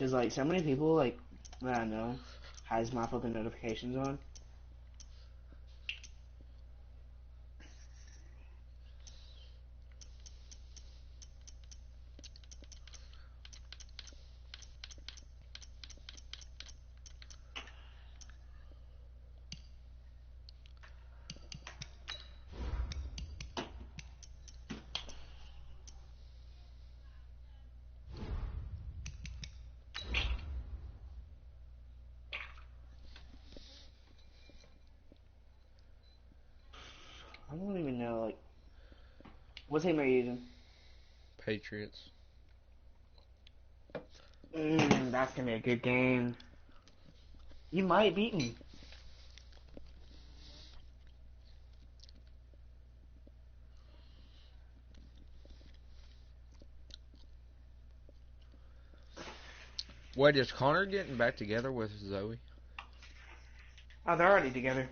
Cause like so many people like that I know has my fucking notifications on. I don't even know, like, what team are you using? Patriots. That's gonna be a good game. You might beat me. Wait, is Connor getting back together with Zoe? Oh, they're already together.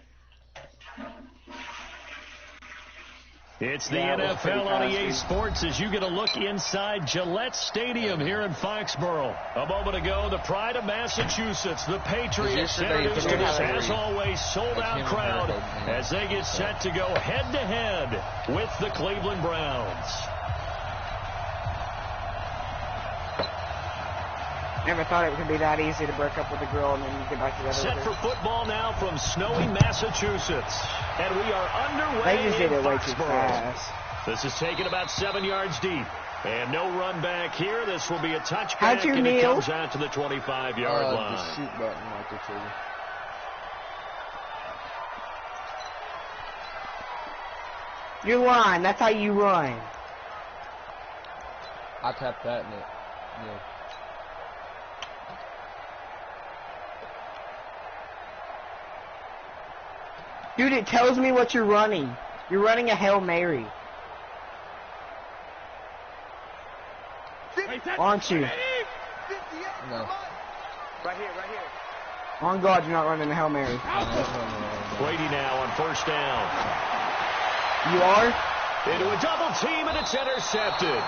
It's the NFL on EA Sports as you get a look inside Gillette Stadium here in Foxborough. A moment ago, the pride of Massachusetts, the Patriots, introduced to this, as always, sold-out crowd as they get set to go head-to-head with the Cleveland Browns. Never thought it could be that easy to break up with a girl and then get back together. Set for football now from snowy Massachusetts. And we are underway. They just did it way too fast. This is taken about 7 yards deep. And no run back here. This will be a touchback. How'd you and kneel? it comes out to the 25-yard line. The shoot button like the trigger. You run. That's how you run. I tapped that and it. Yeah. Dude, it tells me what you're running. You're running a Hail Mary. Aren't you? No. Right here. On God, you're not running a Hail Mary. Brady now on first down. You are? Into a double team, and it's intercepted.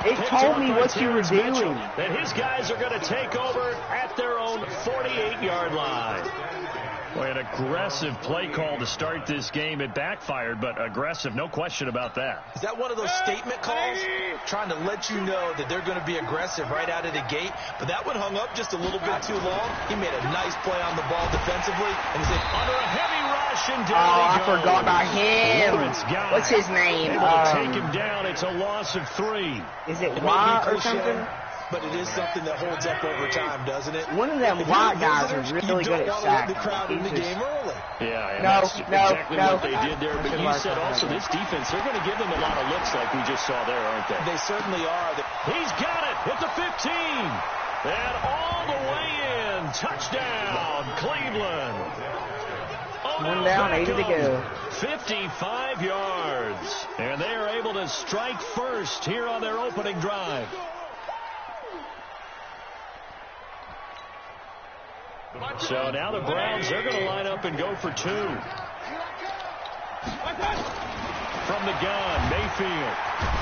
It told me what you were doing. And his guys are going to take over at their own 48-yard line. Boy, an aggressive play call to start this game. It backfired, but aggressive, no question about that. Is that one of those statement calls? Trying to let you know that they're going to be aggressive right out of the gate. But that one hung up just a little bit too long. He made a nice play on the ball defensively. And he's under a heavy rush, and down I he goes. forgot about him. What's his name? Able to take him down. It's a loss of 3. Is it Watt or something? But it is something that holds up over time, doesn't it? One of them white guys are really good at sacking. The crowd in the game early. Yeah, and that's exactly what they did there. But you said also this defense, they're going to give them a lot of looks like we just saw there, aren't they? They certainly are. He's got it at the 15. And all the way in. Touchdown, Cleveland. One down, 80 to go. 55 yards. And they are able to strike first here on their opening drive. So now the Browns, they're going to line up and go for 2. From the gun, Mayfield.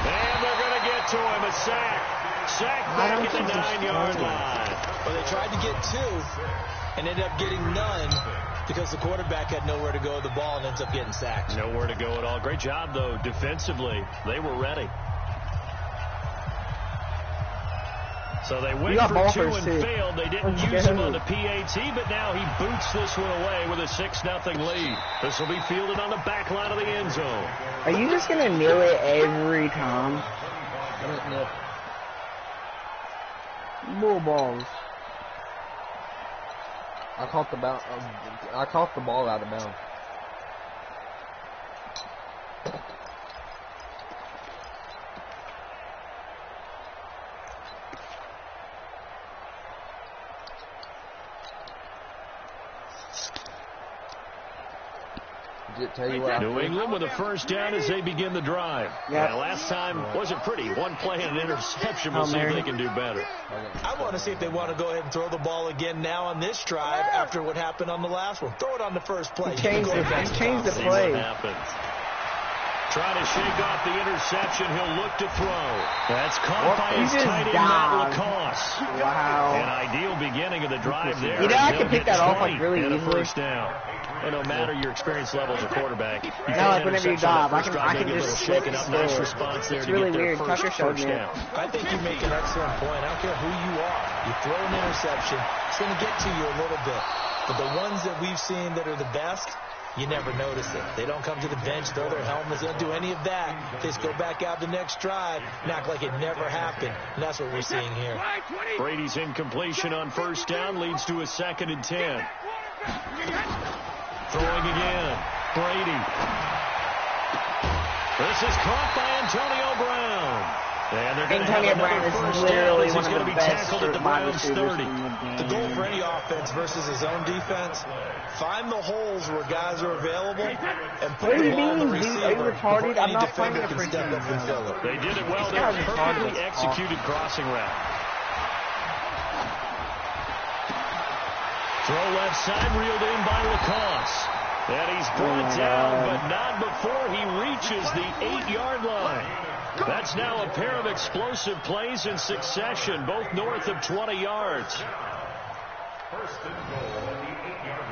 And they're going to get to him, a sack. Sack back at the 9-yard line. Well, they tried to get 2 and ended up getting none because the quarterback had nowhere to go with the ball and ends up getting sacked. Nowhere to go at all. Great job, though, defensively. They were ready. So they went for 2 and failed. They didn't use him on the PAT, but now he boots this one away with a 6-0 lead. This will be fielded on the back line of the end zone. Are you just going to kneel it every time? No. Bull balls. I caught the ball out of bounds. New England with a first down as they begin the drive. Yep. Last time wasn't pretty. One play and an interception. We'll see if they can do better. I want to see if they want to go ahead and throw the ball again now on this drive after what happened on the last one. Throw it on the first play. Change the play. See what happens. Trying to shake off the interception. He'll look to throw. That's caught by his tight end, Matt LaCosse. Wow. An ideal beginning of the drive there. You know, I can pick that off like really easily. easily. First down. And no matter your experience level as a quarterback, you no, like whenever you dive, I can just slip and up. Nice response there. It's to really get weird. Tucker showed me. I think you make an excellent point. I don't care who you are. You throw an interception, it's going to get to you a little bit. But the ones that we've seen that are the best, you never notice it. They don't come to the bench, throw their helmets, they don't do any of that. They just go back out the next drive and act like it never happened. And that's what we're seeing here. Brady's incompletion on first down leads to a 2nd and 10. Throwing again. Brady. This is caught by Antonio Brown. And they're going to have another first down as he's going to be tackled at the Browns 30. The goal for any offense versus his own defense, find the holes where guys are available and put the ball on the receiver before any defender can step up and fill it. They did it well there. Perfectly executed crossing route. Throw left side, reeled in by LaCosse. And he's brought down, but not before he reaches the 8-yard line. That's now a pair of explosive plays in succession, both north of 20 yards. First and goal at the 8-yard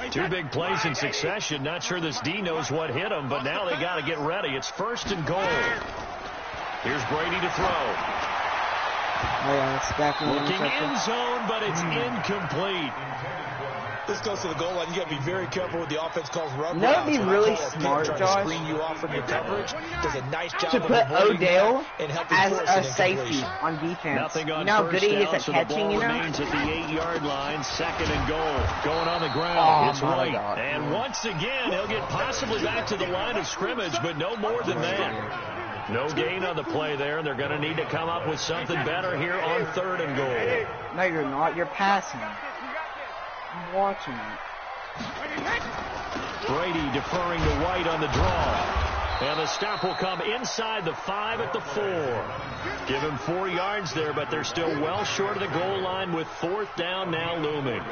line. Two big plays in succession. Not sure this D knows what hit him, but now they got to get ready. It's 1st and goal. Here's Brady to throw. Oh, yeah, it's definitely looking end zone, but it's incomplete. This goes to the goal line. You got to be very careful with the offense calls rub. That would be really smart, Josh. Screen you off from your coverage. Does a nice job to put Odell as a safety on defense. Nothing on you know how good he is at so catching, the ball remains at the 8-yard line. 2nd and goal. Going on the ground. It's White. And once again, he'll get possibly back to the line of scrimmage, but no more than that. No gain on the play there, and they're going to need to come up with something better here on 3rd and goal. No, you're not. You're passing. I'm watching it. Brady deferring to White on the draw. And the stop will come inside the 5 at the 4. Give him 4 yards there, but they're still well short of the goal line with 4th down now looming.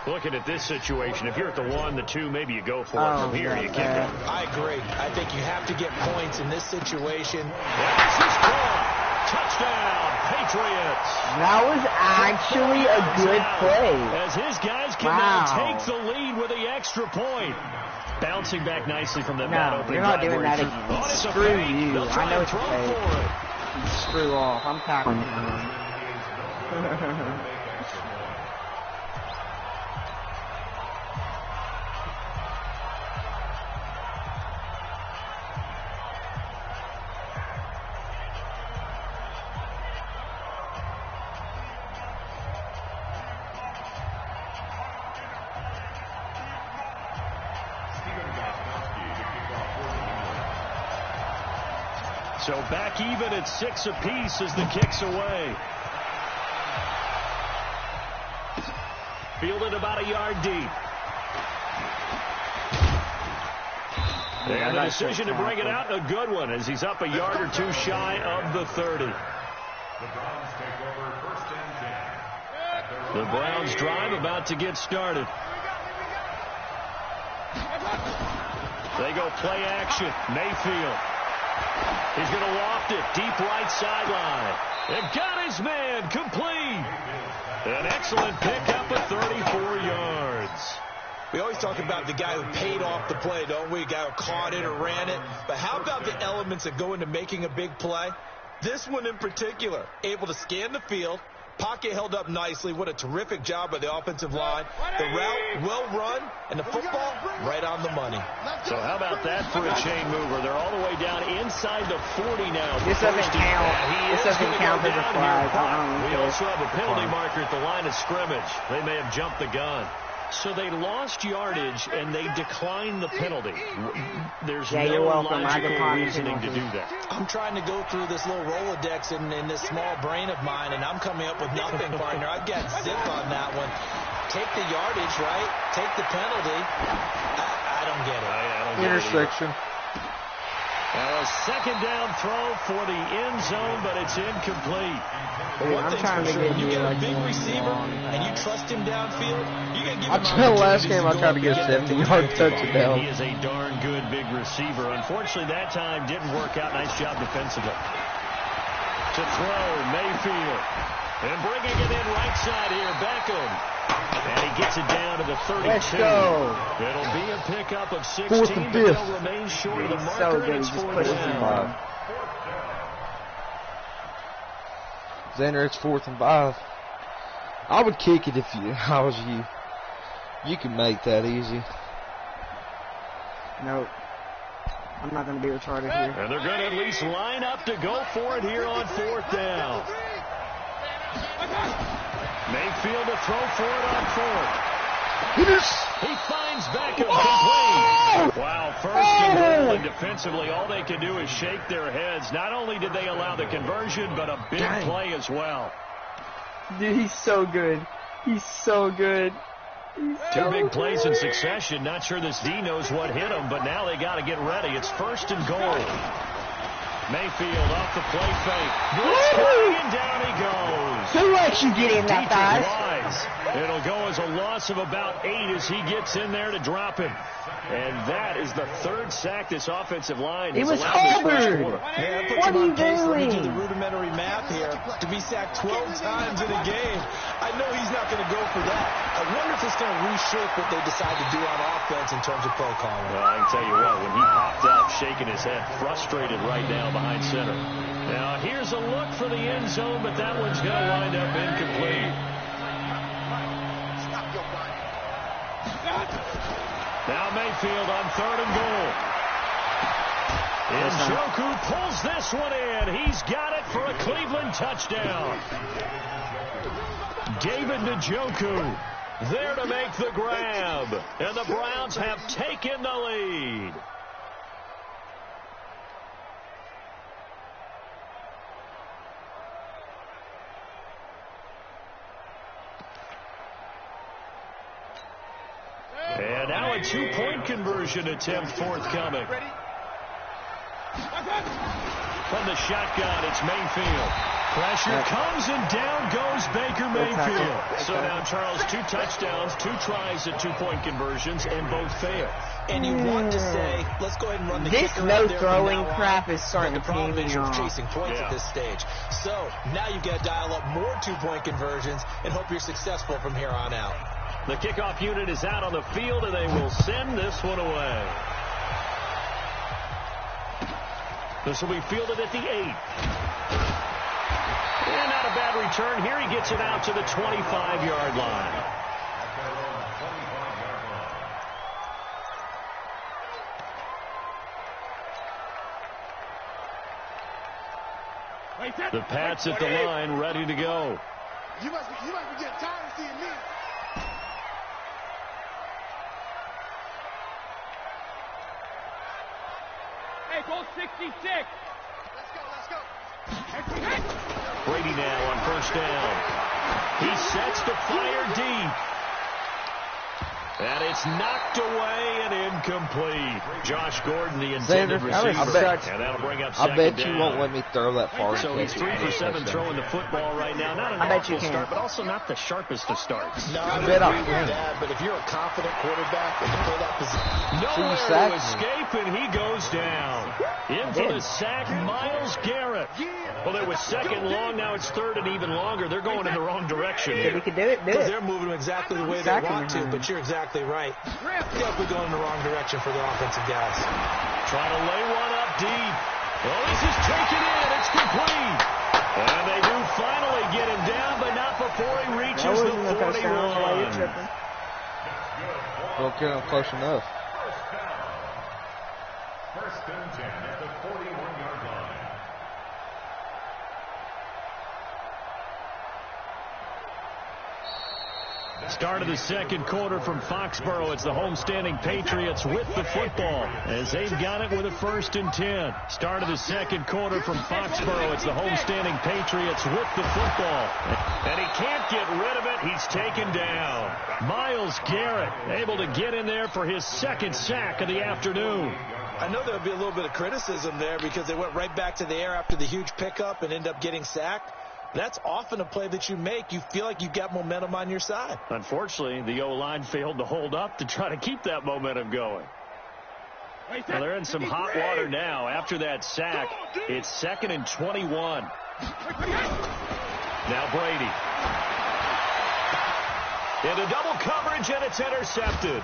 Looking at this situation, if you're at the 1, the 2, maybe you go for it. From here, you kick it. I agree. I think you have to get points in this situation. And this is caught. Touchdown, Patriots. That was actually a good play. As his guys can now take the lead with the extra point. Bouncing back nicely from the bad opening. You're not doing that again. Screw you. I know it's fake. Screw off. I'm tackling you. So back even at 6 apiece as the kick's away. Fielded about a yard deep. And the decision to bring it out, a good one, as he's up a yard or 2 shy of the 30. The Browns take over 1st and 10. The Browns drive about to get started. They go play action. Mayfield. He's going to loft it deep right sideline. And got his man complete. An excellent pickup of 34 yards. We always talk about the guy who paid off the play, don't we? A guy who caught it or ran it. But how about the elements that go into making a big play? This one in particular, able to scan the field. Pocket held up nicely. What a terrific job by the offensive line. The route well run, and the football right on the money. So how about that for a chain mover? They're all the way down inside the 40 now. This doesn't count. This doesn't count as a flag. We also have a penalty marker at the line of scrimmage. They may have jumped the gun. So they lost yardage, and they declined the penalty. There's no logical reasoning to do that. I'm trying to go through this little Rolodex in this small brain of mine, and I'm coming up with nothing, partner. I've got zip on that one. Take the yardage, right? Take the penalty. I don't get it. Intersection. And a second down throw for the end zone, but it's incomplete. I'm trying to get you you get like a big receiver and you trust him downfield. You got to give him opportunities. Last game I tried to get 70-yard touchdown. He is a darn good big receiver. Unfortunately, that time didn't work out. Nice job defensively. To throw, Mayfield. And bringing it in right side here, Beckham. And he gets it down to the 32. Let's go. It'll be a pickup of 16, but they'll remain short of the marker. So good. And it's Just 4th put it down. in line. Xander, it's 4th and 5. I would kick it if I was you. You can make that easy. Nope. I'm not going to be retarded here. And they're going to at least line up to go for it here on 4th down. Mayfield to throw for it on 4th. He finds Beckham complete. Wow, 1st and goal, and defensively all they can do is shake their heads. Not only did they allow the conversion, but a big play as well. Dude, he's so good. He's so good. Two big plays in succession. Not sure this D knows what hit him, but now they got to get ready. It's 1st and goal. Mayfield off the play fake. And down he goes. Who lets you get in that fast? It'll go as a loss of about 8 as he gets in there to drop him. And that is the 3rd sack this offensive line has allowed this first quarter. What are you doing? Let me do the rudimentary math here. To be sacked 12 times in a game, I know he's not going to go for that. I wonder if it's going to reshape what they decide to do on offense in terms of play calling. Well, I can tell you what, when he popped up, shaking his head, frustrated right now behind center. Now, here's a look for the end zone, but that one's going to wind up incomplete. Now Mayfield on 3rd and goal. Njoku pulls this one in. He's got it for a Cleveland touchdown. David Njoku there to make the grab. And the Browns have taken the lead. And now a 2-point conversion attempt forthcoming. From the shotgun, it's Mayfield. Pressure comes and down goes Baker Mayfield. So now, Charles, 2 touchdowns, 2 tries at 2-point conversions, and both fail. And you want to say, let's go ahead and run the this kicker no out there throwing from now crap on. is starting The to problem pay me is you're off. chasing points at this stage. So now you've got to dial up more 2-point conversions and hope you're successful from here on out. The kickoff unit is out on the field, and they will send this one away. This will be fielded at the 8. And not a bad return. Here he gets it out to the 25-yard line. The Pats at the line, ready to go. You must be getting tired of seeing me. Hey, go 66. Let's go. Brady now on 1st down. He sets to fire deep. And it's knocked away and incomplete. Josh Gordon, the intended receiver. And that'll bring up second down. I bet you won't let me throw that far. So he's 3 for 7 throwing the football right now. Not an awful start, but also not the sharpest of starts. No, I agree with that, but if you're a confident quarterback and you play that position, nowhere to escape, and he goes down. In for the sack, Myles Garrett. Well, it was 2nd long, now it's 3rd and even longer. They're going in the wrong direction here. We can do it. Because they're moving exactly the way they want to, but you're exactly right. Definitely going in the wrong direction for the offensive guys. Trying to lay one up deep. Well, this is taken in. It's complete. And they do finally get him down, but not before he reaches the 41. Don't get him close enough. First and 10 at the 41-yard line. Start of the second quarter from Foxborough. It's the homestanding Patriots with the football as they've got it with a 1st and 10. Start of the second quarter from Foxborough. It's the homestanding Patriots with the football. And he can't get rid of it. He's taken down. Myles Garrett able to get in there for his 2nd sack of the afternoon. I know there'll be a little bit of criticism there because they went right back to the air after the huge pickup and end up getting sacked. That's often a play that you make. You feel like you've got momentum on your side. Unfortunately, the O-line failed to hold up to try to keep that momentum going. Well, they're in some hot water now. After that sack, it's 2nd and 21. Now Brady. Into double coverage, and it's intercepted.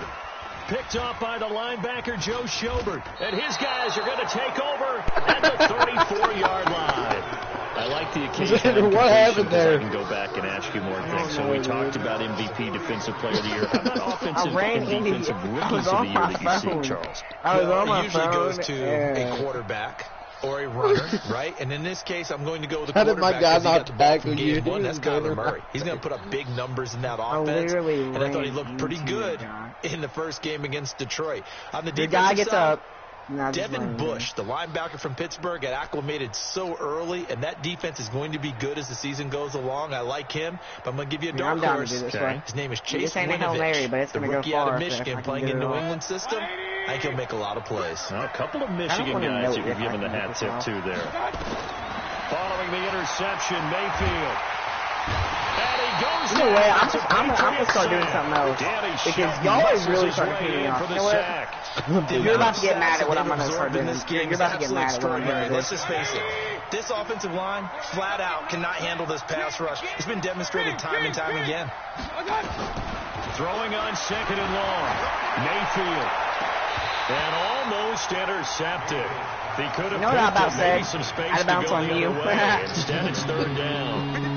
Picked off by the linebacker, Joe Schobert. And his guys are going to take over at the 34-yard line. I like the occasion. What happened there? I can go back and ask you more things. So we talked about MVP, Defensive Player of the Year. How about Offensive and Defensive Rookies of the Year that you see, Charles? It usually goes to a quarterback or a runner, right? And in this case, I'm going to go with a quarterback. How did my guy not tackle you? That's Kyler Murray. He's going to put up big numbers in that offense. And I thought he looked pretty good in the first game against Detroit. On the defensive side, Devin Bush, the linebacker from Pittsburgh, got acclimated so early, and that defense is going to be good as the season goes along. I like him, but I'm going to give you a dark horse. His name is Chase Winovich, the rookie out of Michigan, playing in New England system. I think he'll make a lot of plays. A couple of Michigan guys that were given the hat tip to there. Following the interception, Mayfield. And he goes I'm gonna start doing something else because y'all are really starting to pay me off. You know what? You're about to get mad at what I'm gonna start doing. You're about to get mad at what I'm gonna do. Let's just face it. This offensive line, flat out, cannot handle this pass rush. It's been demonstrated time and time again. Throwing on 2nd and long. Mayfield. And almost intercepted. He could have picked up maybe some space to go the other way. Instead, it's 3rd down.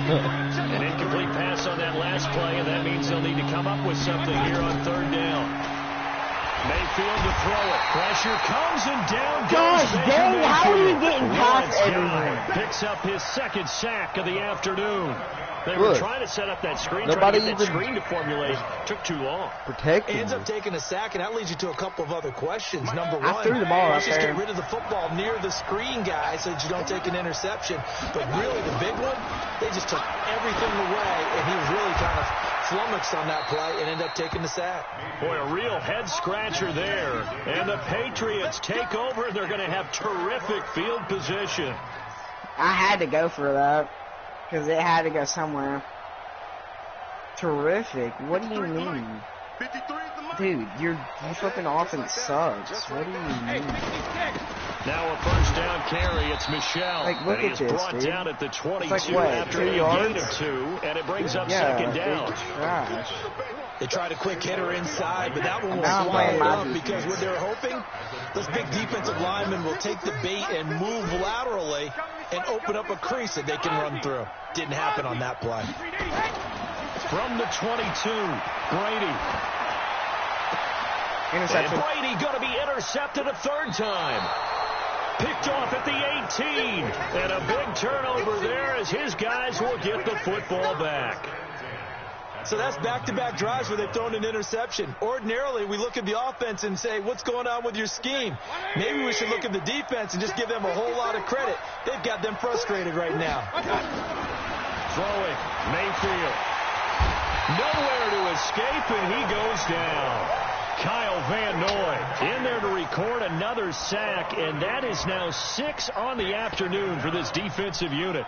An incomplete pass on that last play, and that means they'll need to come up with something here on 3rd down. Mayfield to throw it. Pressure comes and down goes. Gosh dang, how are you getting past everything? Picks up his 2nd sack of the afternoon. They were trying to set up that screen. Nobody trying to get that screen to formulate. Took too long. Protect. Ends up taking a sack, and that leads you to a couple of other questions. Number one, I threw the ball let's up just there. get rid of the football near the screen guy so that you don't take an interception. But really, the big one, they just took everything away, and he was really kind of flummoxed on that play and ended up taking the sack. Boy, a real head-scratcher there. And the Patriots take over. They're going to have terrific field position. I had to go for that because it had to go somewhere. Terrific. What do you mean? Dude, your fucking offense sucks. What do you mean? Now a 1st down carry. It's Michelle. Like, look and at he is this, brought dude. down at the 22 It's like, what, after 2 a yards? gain of 2, and it brings up Yeah, 2nd down. Trash. They tried a quick hitter inside, but that one was Now I'm swallowed playing up my because what they were hoping, those big defensive linemen will take the bait and move laterally and open up a crease that they can run through. Didn't happen on that play. From the 22, Brady. Interception. And Brady going to be intercepted a 3rd time. Picked off at the 18. And a big turnover there as his guys will get the football back. So that's back-to-back drives where they've thrown an interception. Ordinarily, we look at the offense and say, what's going on with your scheme? Maybe we should look at the defense and just give them a whole lot of credit. They've got them frustrated right now. Throwing, Mayfield. Nowhere to escape, and he goes down. Kyle Van Noy in there to record another sack, and that is now 6 on the afternoon for this defensive unit.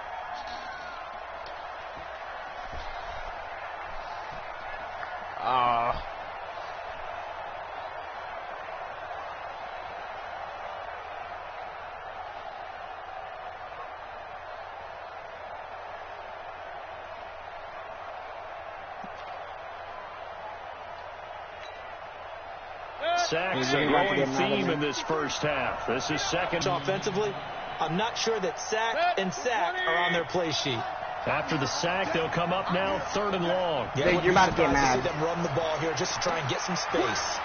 Sacks a growing theme in this first half. This is 2nd. Offensively, I'm not sure that sack and sack are on their play sheet. After the sack, they'll come up now 3rd and long. Yeah, Dude, you're about to get mad. See them run the ball here just to try and get some space.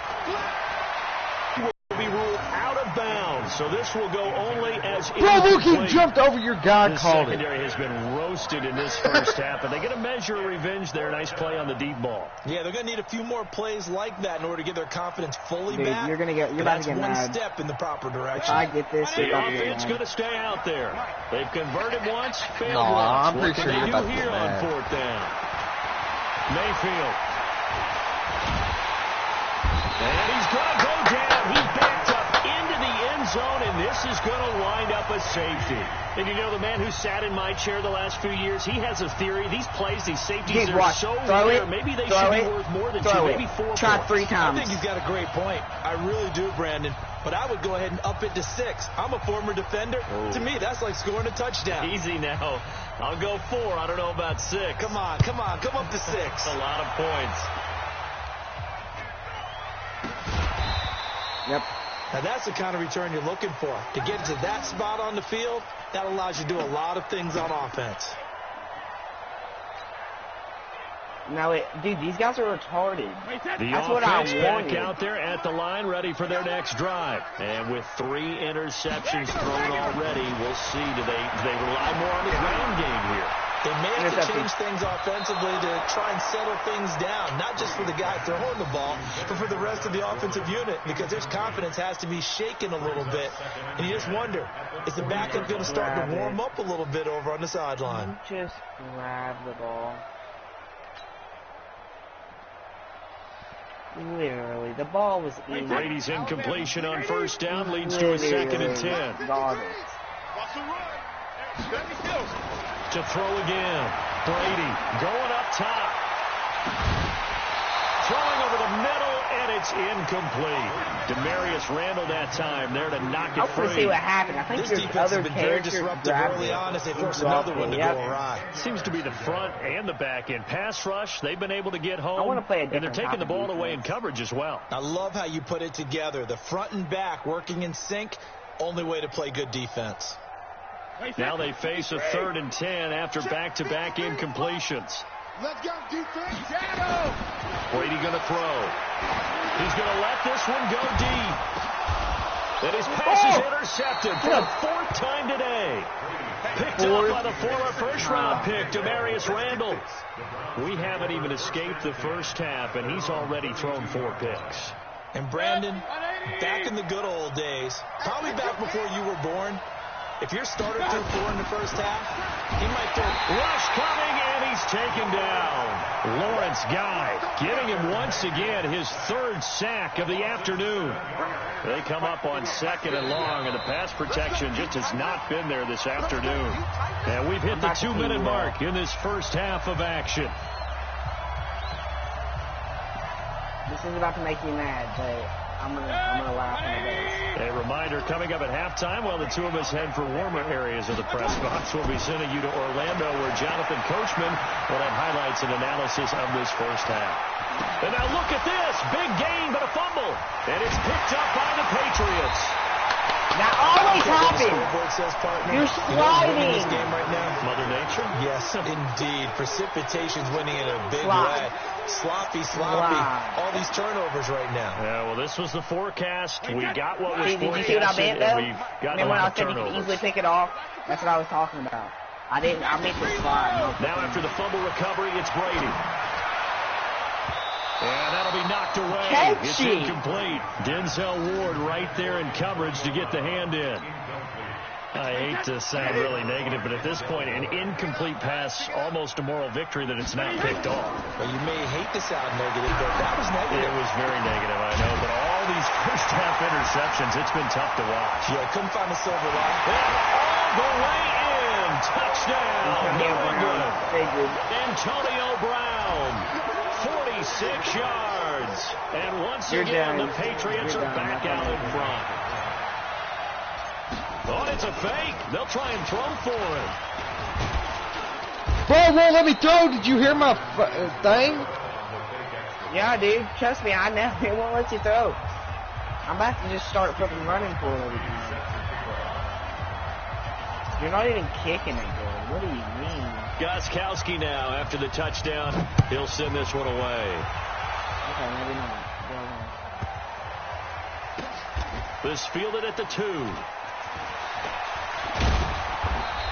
Will be ruled out of bounds, so this will go only as Bro, look, he incomplete. jumped over your guy, The called it. secondary has been roasted in this first half, and they get a measure of revenge there. Nice play on the deep ball. Yeah, they're going to need a few more plays like that in order to get their confidence fully Dude, back. you're about to get That's mad. one step in the proper If direction. I get this, The you're about to get offense mad. going to stay out there. They've converted once, failed No, once. I'm What pretty can sure they you're do about to here get on mad. 4th down? Mayfield. And he's going to go down. He backed up zone, and this is going to wind up a safety. And you know, the man who sat in my chair the last few years, he has a theory. These plays, these safeties are so rare. Maybe they should be worth more than 2, maybe 4 points. Try 3 times. I think he's got a great point. I really do, Brandon. But I would go ahead and up it to 6. I'm a former defender. Oh. To me, that's like scoring a touchdown. Easy now. I'll go 4. I don't know about 6. Come on. Come up to 6. That's a lot of points. Yep. Now, that's the kind of return you're looking for. To get to that spot on the field, that allows you to do a lot of things on offense. No, dude, these guys are retarded. The That's what I offense back wanted. out there at the line, ready for their next drive. And with 3 interceptions thrown already, we'll see. Do they rely more on the ground game here? They may have to change things offensively to try and settle things down, not just for the guy throwing the ball, but for the rest of the offensive unit, because their confidence has to be shaken a little bit. And you just wonder, is the backup going to start to warm up a little bit over on the sideline? Just grab the ball. Literally, the ball was easy. Brady's incompletion on first down leads to a 2nd and 10. To throw again. Brady going up top. Throwing over the middle, and it's incomplete. Demarius Randall that time there to knock it free. I'll see what happened. I think this defense has been very disruptive early on as they force another one to go awry. Seems to be the front and the back end. Pass rush, they've been able to get home. I want to play a and they're taking the ball away in coverage as well. I love how you put it together. The front and back working in sync, only way to play good defense. Now they face a 3rd and 10 after back-to-back incompletions. Let's go, defense. Brady going to throw. He's going to let this one go deep. And his pass is intercepted for the 4th time today. Picked up by the former first-round pick, Demarius Randall. We haven't even escaped the first half, and he's already thrown 4 picks. And Brandon, back in the good old days, probably back before you were born, if your starter threw 4 in the first half, he might throw. Rush coming, and he's taken down. Lawrence Guy getting him once again his 3rd sack of the afternoon. They come up on 2nd and long, and the pass protection just has not been there this afternoon. And we've hit the 2-minute mark in this first half of action. This is about to make me mad, but I'm gonna laugh in the days. A reminder coming up at halftime while the two of us head for warmer areas of the press box. We'll be sending you to Orlando where Jonathan Coachman will have highlights and analysis of this first half. And now look at this. Big gain but a fumble. And it's picked up by the Patriots. That always happens. You're sliding. This game right now. Mother Nature? Yes, indeed. Precipitation's winning in a big way. Sloppy. All these turnovers right now. Yeah, well, this was the forecast. We got what was forecasted. Did you see what I meant, though? Remember when I said you could easily pick it off? That's what I was talking about. I meant to slide. Now after the fumble recovery, it's Brady. And that'll be knocked away. It's incomplete. Denzel Ward right there in coverage to get the hand in. I hate to sound really negative, but at this point, an incomplete pass, almost a moral victory that it's not picked off. Well, you may hate to sound negative, but that was negative. It was very negative, I know, but all these first-half interceptions, it's been tough to watch. Yeah, couldn't find a silver lining. And all the way in. Touchdown. Antonio Brown. 46 yards. And once again, the Patriots are back out in front. Oh, it's a fake. They'll try and throw for him. Bro, won't let me throw. Did you hear my thing? Yeah, dude. Trust me, I know. It won't let you throw. I'm about to just start flipping running for it every time. You're not even kicking it good. What do you mean? Gostkowski now after the touchdown. He'll send this one away. Okay, maybe not. This fielded at the 2.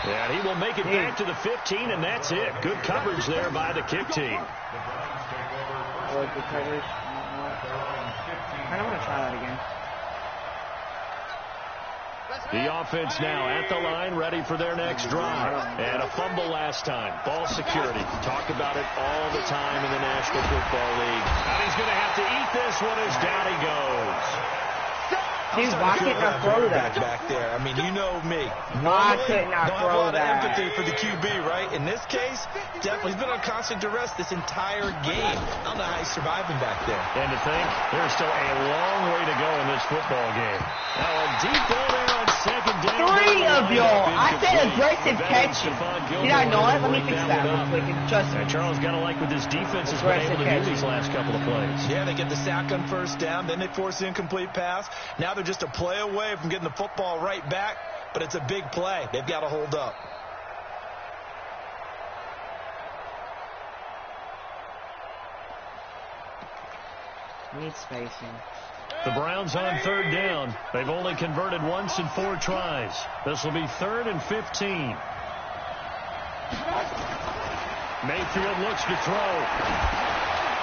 And he will make it back to the 15, and that's it. Good coverage there by the kick team. Good coverage. I don't want to try that again. The offense now at the line, ready for their next drive. And a fumble last time. Ball security. Talk about it all the time in the National Football League. And he's going to have to eat this one as down he goes. Dude, why couldn't I throw that? Back there. I mean, you know me. Why couldn't I don't throw have a lot that? of empathy for the QB, right? In this case, definitely he's been on constant duress this entire game. I don't know how he's surviving back there. And to think, there's still a long way to go in this football game. Now a deep ball there on second down. 3 of y'all. I said aggressive catching. Did I know it? Let me fix that real quick. Trust me. Charles got to like what this defense has been able to do these last couple of plays. Yeah, they get the sack on first down, then they force the incomplete pass. Now they're just a play away from getting the football right back, but it's a big play. They've got to hold up. Need spacing. The Browns on third down. They've only converted once in 4 tries. This will be 3rd and 15. Mayfield looks to throw.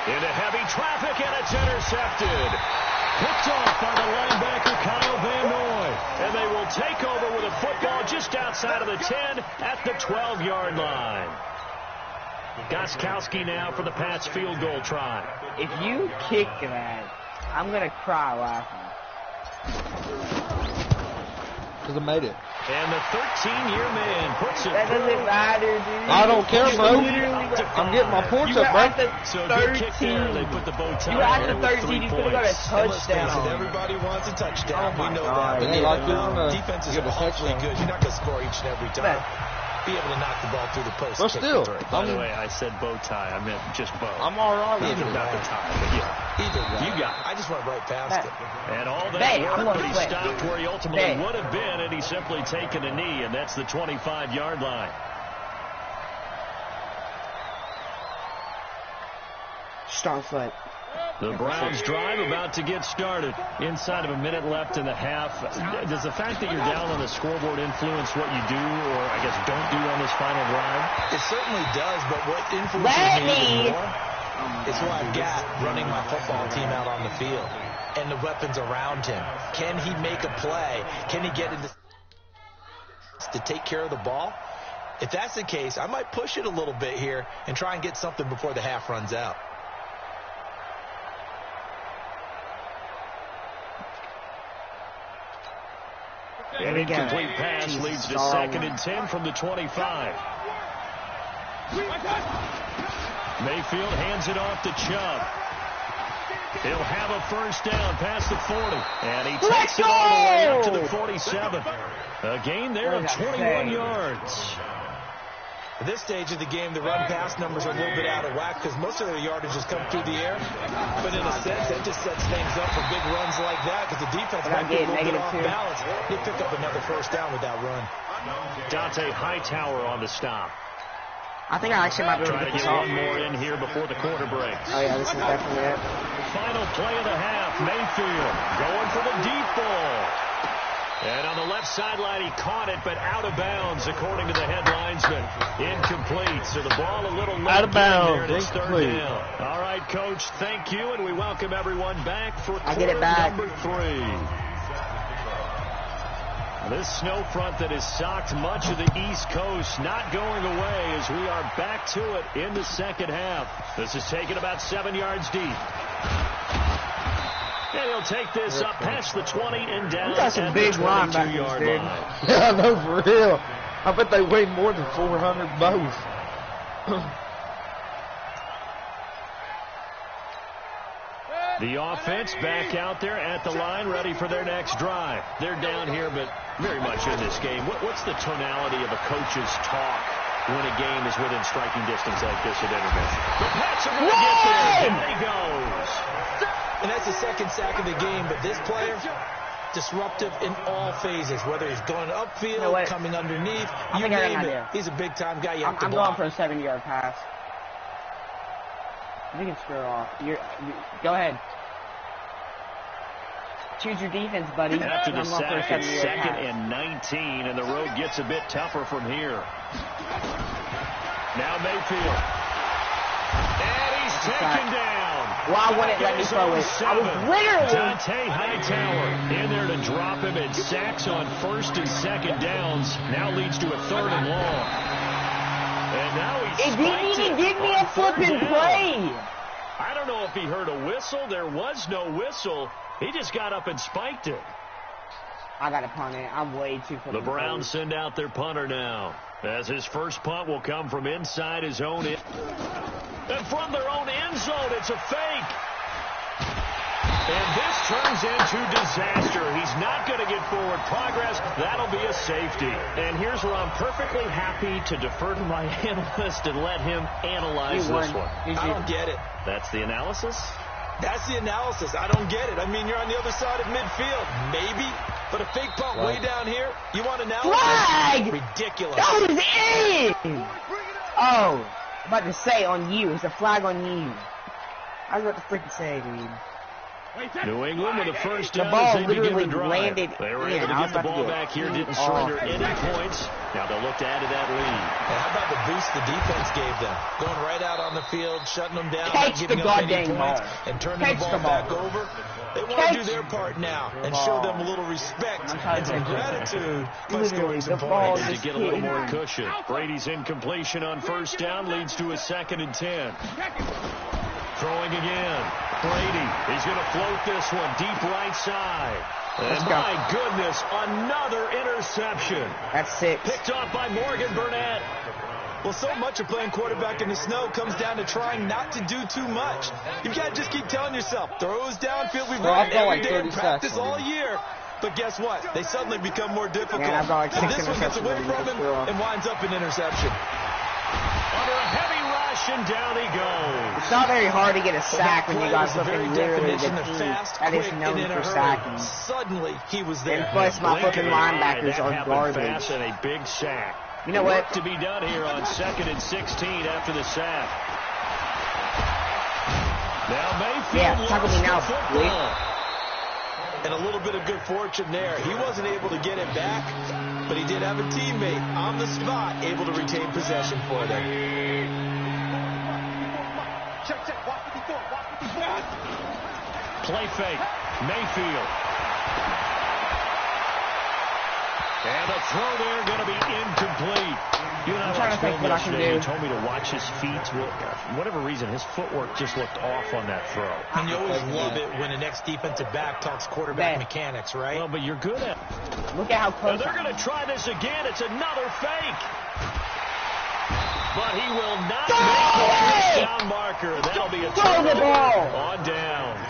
Into heavy traffic, and it's intercepted. Picked off by the linebacker, Kyle Van Noy. And they will take over with a football just outside of the 10 at the 12-yard line. Gostkowski now for the Pats field goal try. If you kick that, I'm going to cry laughing. Because I made it. And the 13-year man puts it That doesn't matter, dude. I don't care, bro. I'm getting my points up, bro. So good kick there. They put the bow tie. You were at the 13. You could have got a touchdown. Everybody wants a touchdown. Oh we know God. that. They like this Defenses are awfully good. You're not going to score each and every time. Be able to knock the ball through the post. But still, by the way, I said bow tie. I meant just bow. I'm all right with it. Not the tie, but yeah. Either way. You got it. I just went right past it. And all that I'm work, gonna but he quit. stopped where he ultimately would have been, and he's simply taken a knee, and that's the 25-yard line. Strong foot. The Browns drive about to get started. Inside of a minute left in the half. Does the fact that you're down on the scoreboard influence what you do, or I guess don't do on this final drive? It certainly does, but what influences me even more is who I've got running my football team out on the field and the weapons around him. Can he make a play? Can he get into to take care of the ball? If that's the case, I might push it a little bit here and try and get something before the half runs out. An incomplete pass leads to 2nd and 10 from the 25. Mayfield hands it off to Chubb. He'll have a first down past the 40. And he takes it all the way up to the 47. A gain there of 21 yards. At this stage of the game, the run-pass numbers are a little bit out of whack because most of their yardage has come through the air. But in a sense, that just sets things up for big runs like that because the defense might be a little bit off balance. They pick up another first down with that run. Dante Hightower on the stop. I think I actually might be able Try to to get get one more in here before the quarter breaks. Oh, yeah, this is definitely it. Final play of the half. Mayfield going for the deep ball. And on the left sideline, he caught it, but out of bounds, according to the head linesman. Incomplete. So the ball a little out of bounds. Incomplete. All right, Coach, thank you, and we welcome everyone back for quarter number 3. This snow front that has socked much of the East Coast not going away as we are back to it in the second half. This is taken about 7 yards deep. And he'll take this up past the 20 and down. You got some big linebackers, dude. Yeah, I know, for real. I bet they weigh more than 400 both. The offense back out there at the line, ready for their next drive. They're down here, but very much in this game. What's the tonality of a coach's talk when a game is within striking distance like this at intermission? The Pats are going to get there. There he goes. And that's the second sack of the game, but this player, disruptive in all phases, whether he's going upfield, coming underneath, you name it. He's a big-time guy. I'm going for a 7-yard pass. You can screw it off. Go ahead. Choose your defense, buddy. After the sack, it's 2nd and 19, and the road gets a bit tougher from here. Now Mayfield. And he's taken down. Well, I wouldn't let me throw it. I was literally... Dante Hightower in there to drop him, and sacks on 1st and 2nd downs now leads to a 3rd and long. And now he's it didn't even give me a flipping play. I don't know if he heard a whistle. There was no whistle. He just got up and spiked it. I got to punt it. I'm way too quick. The Browns send out their punter now, as his first punt will come from inside his own end. And from their own end zone, it's a fake. And this turns into disaster. He's not going to get forward progress. That'll be a safety. And here's where I'm perfectly happy to defer to my analyst and let him analyze this one. I don't get it. That's the analysis? That's the analysis. I don't get it. I mean, you're on the other side of midfield. Maybe. But a fake punt way down here? You want analysis? Flag! Ridiculous. That was in! Oh, I'm about to say on you. It's a flag on you. I was about to freaking say, dude. New England with a first down. The ball as they begin literally the drive. landed They were in. able to get the ball back here, didn't surrender any points. Now they'll look to add to that lead. And how about the boost the defense gave them? Going right out on the field, shutting them down, Catch not giving the up any goddamn points, ball. and turning Catch the ball the ball. back over. They want Catch to do their part now and the show ball. them a little respect I'm trying and to some catch it. gratitude by Literally, scoring some the ball points. To just get a little hit more him. cushion. Brady's incompletion on first down leads to a 2nd and 10. Throwing again. Brady, he's going to float this one deep right side. And my goodness, another interception. That's 6. Picked off by Morgan Burnett. Well, so much of playing quarterback in the snow comes down to trying not to do too much. You've got to just keep telling yourself, throws downfield, we've run it every day in practice all year. But guess what? They suddenly become more difficult. Yeah, I've got like 6 this one gets away interceptions from him and winds up an interception. Under a heavy rush, and down he goes. It's not very hard to get a sack when you got the very something literally the definition of team fast, that is quick, known and in a for hurry. sacking. Suddenly, he was there. And plus, my flipping linebackers That are happened garbage. fast and a big sack. You know what? Work to be done here on 2nd and 16 after the sack. Now Mayfield Yeah, tackle me now, please. And a little bit of good fortune there. He wasn't able to get it back, but he did have a teammate on the spot able to retain possession for them. Play fake. Mayfield. And the throw there going to be incomplete. You and I trying to watched think film what I can yesterday. do. You told me to watch his feet. For whatever reason, his footwork just looked off on that throw. And you always love it when the next defensive back talks quarterback mechanics, right? Well, but you're good at it. Look at how And close they're going to try this again. It's another fake. But he will not make the first down marker. That'll be a Throw the turnover ball. on downs.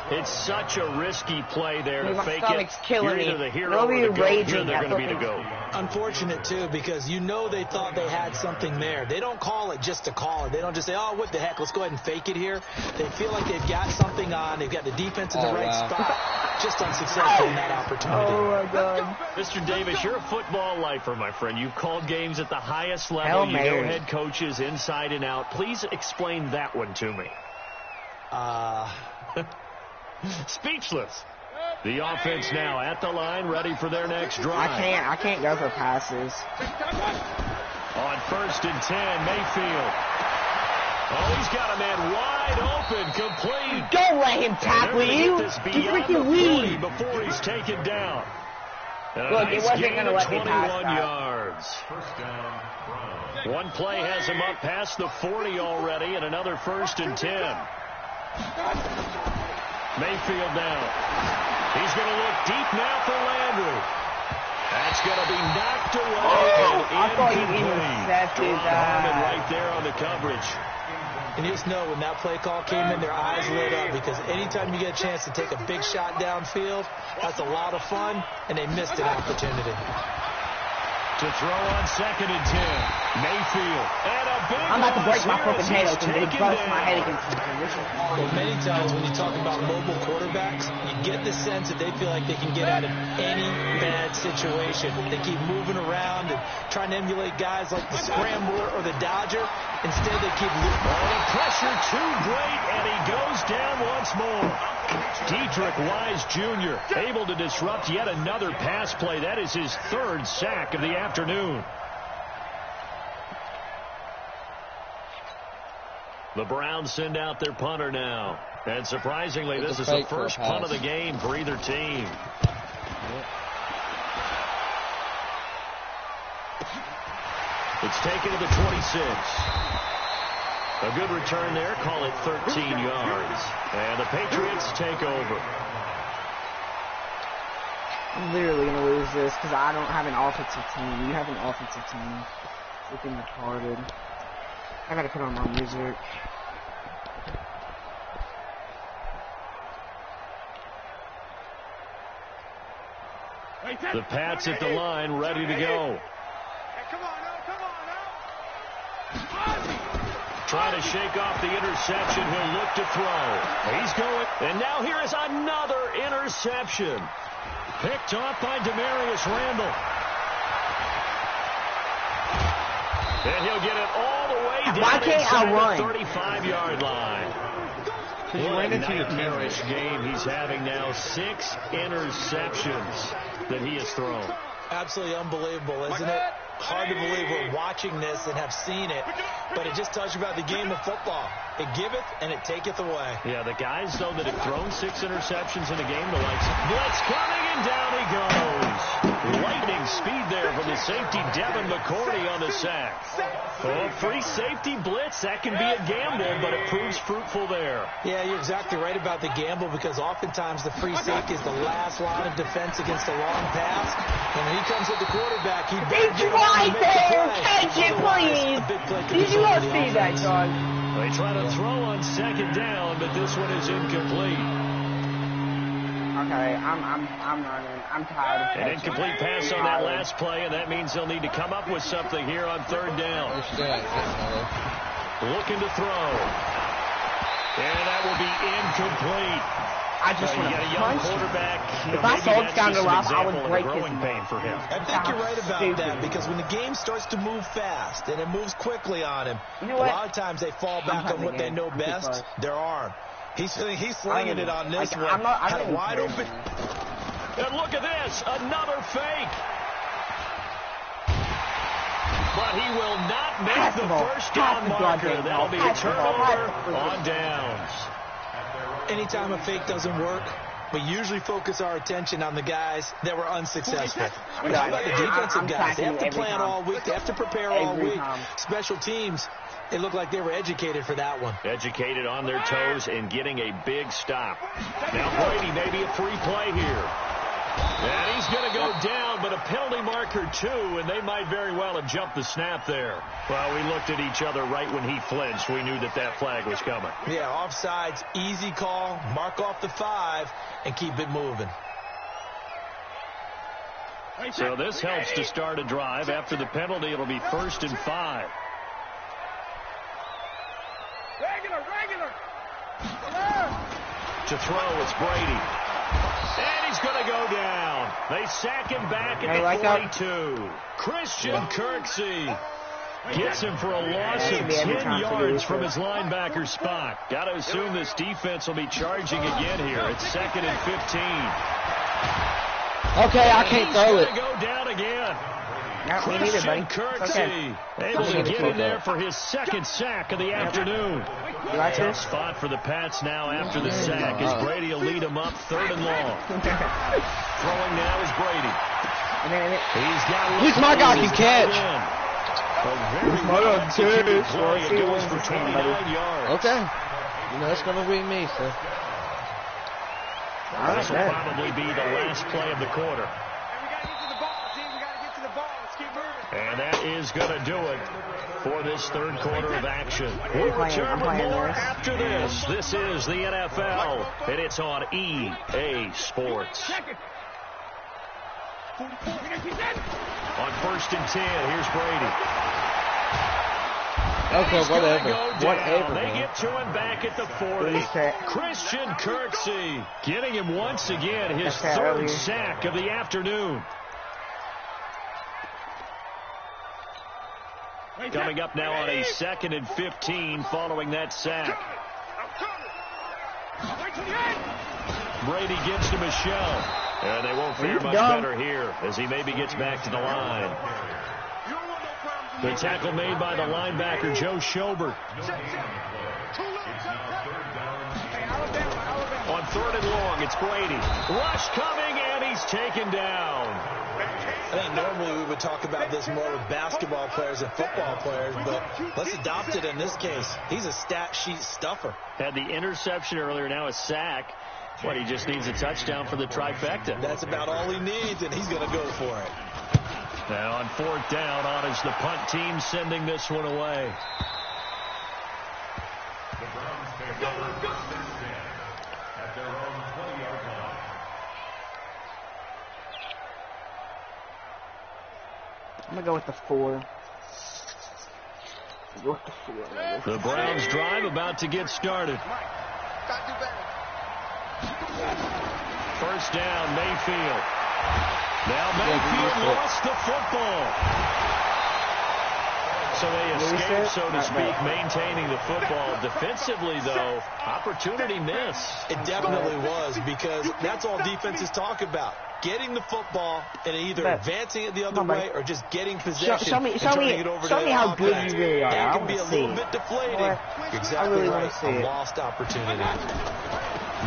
It's such a risky play there to My fake stomach's it. killing You're me. either the hero They'll or be the goat. raging Here they're at going to be the fucking- goat. Unfortunate, too, because you know they thought they had something there. They don't call it just to call it. They don't just say, oh, what the heck, let's go ahead and fake it here. They feel like they've got something on. They've got the defense in the right spot. Just unsuccessful in that opportunity. Oh, my God. Mr. Davis, you're a football lifer, my friend. You've called games at the highest level. Hail You know Mary. head coaches inside and out. Please explain that one to me. Speechless. The offense now at the line, ready for their next drive. I can't go for passes. On 1st and 10, Mayfield. Oh, he's got a man wide open, complete. Don't let him tackle you. You freaking weed. Before he's taken down. And Look, it wasn't gain gonna of let me pass 21 that. yards. First down, Browns. One play has him up past the 40 already, and another 1st and 10. Mayfield now. He's going to look deep now for Landry. That's going to be knocked away. I thought you Incomplete. intercepted Norman that. right there on the coverage. And you just know when that play call came in, their eyes lit up because anytime you get a chance to take a big shot downfield, that's a lot of fun, and they missed an opportunity. To throw on 2nd and 10. Mayfield. And a big I'm about to break my loss fucking here head as open he's and taken bust my down. head against the position. Well, many times when you talk about mobile quarterbacks, you get the sense that they feel like they can get out of any bad situation. They keep moving around and trying to emulate guys like the Scrambler or the Dodger. Instead, they keep looping. Oh, the pressure too great, and he goes down once more. Dietrich Wise Jr. able to disrupt yet another pass play. That is his 3rd sack of the afternoon. The Browns send out their punter now. And surprisingly, this is the first punt of the game for either team. It's taken to the 26. A good return there. Call it 13 yards. And the Patriots take over. I'm literally gonna lose this because I don't have an offensive team. You have an offensive team. Freaking retarded. I gotta put on my music. The Pats at the line, ready to go. Come on now. Trying to shake off the interception. He'll look to throw. He's going. And now here is another interception. Picked off by Demarius Randall. And he'll get it all the way down. Why can't I run? The 35-yard line. Because you ran into your nightmarish game he's having now. 6 interceptions that he has thrown. Absolutely unbelievable, isn't it? Hard to believe we're watching this and have seen it, but it just tells you about the game of football. It giveth and it taketh away. Yeah, the guys, though, that have thrown 6 interceptions in a game, the likes of blitz coming, and down he goes. Lightning speed there from the safety, Devin McCourty, on the sack. Oh, free safety blitz, that can be a gamble, but it proves fruitful there. Yeah, you're exactly right about the gamble, because oftentimes the free safety is the last line of defense against a long pass. And when he comes at the quarterback, he better get right there! Catch it, please! Did you not see that, John? They try to throw on second down, but this one is incomplete. Okay, I'm running. I'm tired of An incomplete pass on that last play, and that means they'll need to come up with something here on third down. Looking to throw. And that will be incomplete. I just want got to a young punch quarterback. If I saw this down the rough, I would break his pain for him. I think you're right about that, because when the game starts to move fast and it moves quickly on him, you know what? A lot of times they fall back on what they know best, their arm. He's slinging it on this one. Had a wide open. And look at this, another fake. But he will not make the first down marker. That'll be a turnover on downs. Anytime a fake doesn't work, we usually focus our attention on the guys that were unsuccessful. How about the defensive guys? They have to plan all week. They have to prepare all week. Special teams, it looked like they were educated for that one. Educated on their toes and getting a big stop. Now Brady, maybe a free play here. And he's going to go down, but a penalty marker too, and they might very well have jumped the snap there. Well, we looked at each other right when he flinched. We knew that that flag was coming. Yeah, offsides, easy call, mark off the 5, and keep it moving. So this helps to start a drive. After the penalty, it'll be 1st and 5. Regular. To throw, it's Brady. And he's going to go down. They sack him back at the 42. Christian Kirksey gets him for a loss of 10 yards from his linebacker spot. Got to assume this defense will be charging again here. It's 2nd and 15. Okay, I can't throw it. He's going to go down again. Christian Kirksey able to get in there for his 2nd sack of the afternoon. Tough spot for the Pats now after the sack as Brady will lead him up 3rd and long. Throwing now is Brady. He's got at least my guy can catch. It goes for 29 yards. Okay. You know, it's going to be me, so. This will probably be the last play of the quarter. And that is going to do it for this 3rd quarter of action. We'll return with more after this. This is the NFL, and it's on EA Sports. On 1st and 10, here's Brady. Okay, whatever. They get to him back at the 40. Christian Kirksey getting him once again his 3rd sack of the afternoon. Coming up now on a 2nd and 15 following that sack. Brady gives to Michelle. And they won't fare much better here as he maybe gets back to the line. The tackle made by the linebacker, Joe Schobert. On 3rd and long, it's Brady. Rush coming, and he's taken down. I think normally we would talk about this more with basketball players and football players, but let's adopt it in this case. He's a stat sheet stuffer. Had the interception earlier, now a sack. Well, he just needs a touchdown for the trifecta. That's about all he needs, and he's going to go for it. Now on 4th down, on is the punt team sending this one away. The Browns take over first and 10 at their own 20-yard line. I'm going to go with the 4. Go with the 4. The Browns drive about to get started. First down, Mayfield. Now Mayfield lost the football. So they escaped, so to speak, maintaining the football. Defensively, though, opportunity missed. It definitely was, because that's all defenses talk about. Getting the football and either advancing it the other way or just getting possession and turning it over to the how good offense. you really are. That can be a little bit deflating. You're exactly really right. see A it. lost opportunity.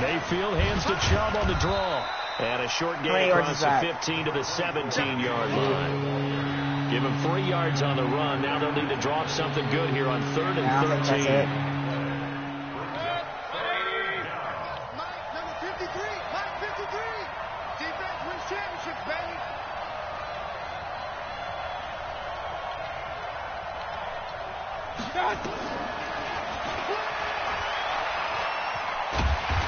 Mayfield hands to Chubb on the draw. And a short gain across the 15 to the 17-yard line. Give him 3 yards on the run. Now they'll need to draw up something good here on 3rd and 13. Number 53, Mike 53. Defense wins championships, baby.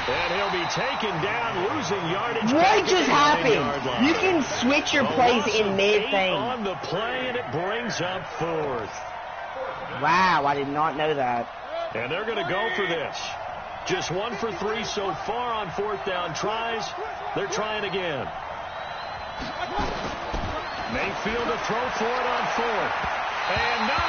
And he'll be taken down, losing yardage. What just happened? You can switch your plays in mid-thing. On the play, and it brings up 4th. Wow, I did not know that. And they're going to go for this. Just 1 for 3 so far on 4th down tries. They're trying again. Mayfield to throw for it on 4th. And no,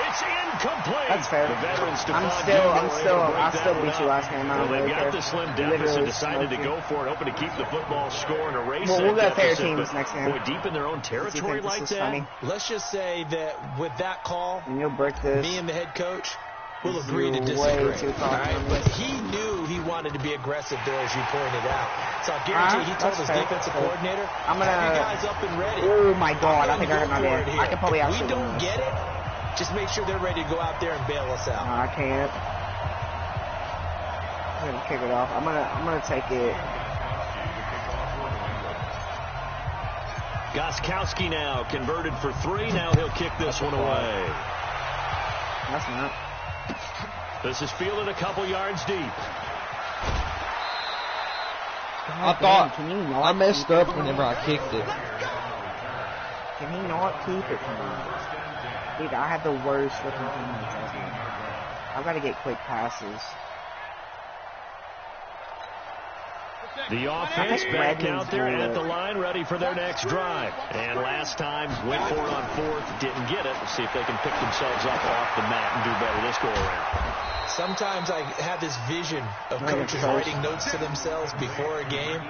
it's incomplete. That's fair. The veterans I still beat you last game. Well, they've got the slim deficit, decided to go for it, hoping to keep the football score and erase that we'll go fair deficit. teams next game. Boy, deep in their own territory like that. Funny? Let's just say that with that call, and you'll break this. Me and the head coach will agree to disagree. All right? But he knew he wanted to be aggressive there, as you pointed out. So I guarantee he told his defensive coordinator, have you guys up and ready. Oh, my God. I think I hurt my dad. I can probably If we don't get it, just make sure they're ready to go out there and bail us out. No, I can't. I'm going to kick it off. I'm gonna take it. Gostkowski now converted for 3. Now he'll kick this one away. That's not. This is fielded a couple yards deep. I thought I messed up whenever I kicked it. Can he not keep it from me? Dude, I have the worst looking teammates. I've got to get quick passes. The offense back out there at the line, ready for their next drive. And last time, went for it on 4th, didn't get it. Let's see if they can pick themselves up off the mat and do better this go around. Sometimes I have this vision of coaches writing notes to themselves before a game,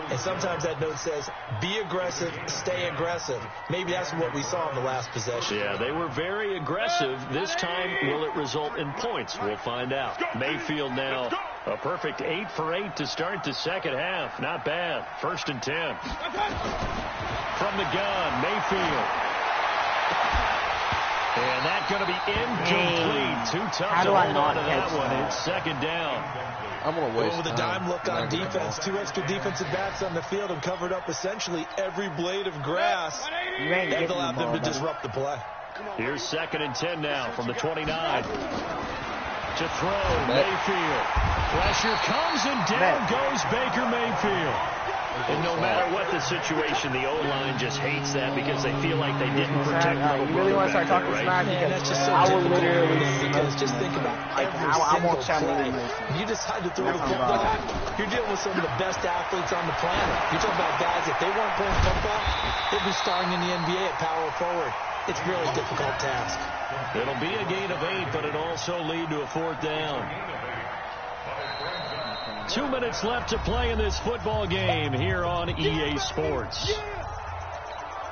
and sometimes that note says, be aggressive, stay aggressive. Maybe that's what we saw in the last possession. Yeah, they were very aggressive. This time, will it result in points? We'll find out. Mayfield now, a perfect 8 for 8 to start the second half. Not bad. 1st and 10. From the gun, Mayfield. And that's going to be incomplete. Too tough to hold on to that one. It's 2nd down. I'm going to waste with a dime look on defense. 2 extra defensive backs on the field and covered up essentially every blade of grass. That allowed them to disrupt the play. Here's 2nd and 10 now from the 29. To throw, Mayfield. Pressure comes and down goes Baker Mayfield. And no matter what the situation, the O-line just hates that because they feel like they didn't protect you really want to start talking smack? Man, that's just so typical. Because just think about every single play. You decide to throw the football, you're dealing with some of the best athletes on the planet. You're talking about guys, if they weren't playing football, they'd be starring in the NBA at power forward. It's a really difficult task. It'll be a gain of 8, but it'll also lead to a 4th down. 2 minutes left to play in this football game here on EA Sports.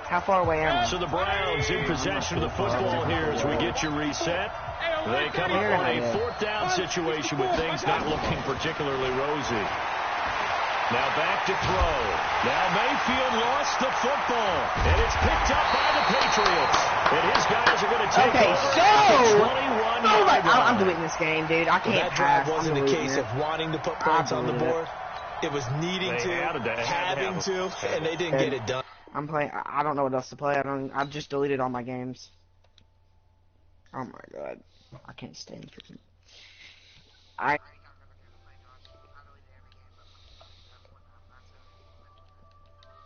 How far away am I? So the Browns in possession of the football here as we get you reset. They come up on a 4th down situation with things not looking particularly rosy. Now back to throw. Now Mayfield lost the football. And it's picked up by the Patriots. And his guys are going to take over. I'm doing this game, dude. I can't pass. That drive wasn't a case of wanting to put points on the board. It was needing having to, and they didn't get it done. I'm playing. I don't know what else to play. I've just deleted all my games. Oh my god, I can't stand freaking.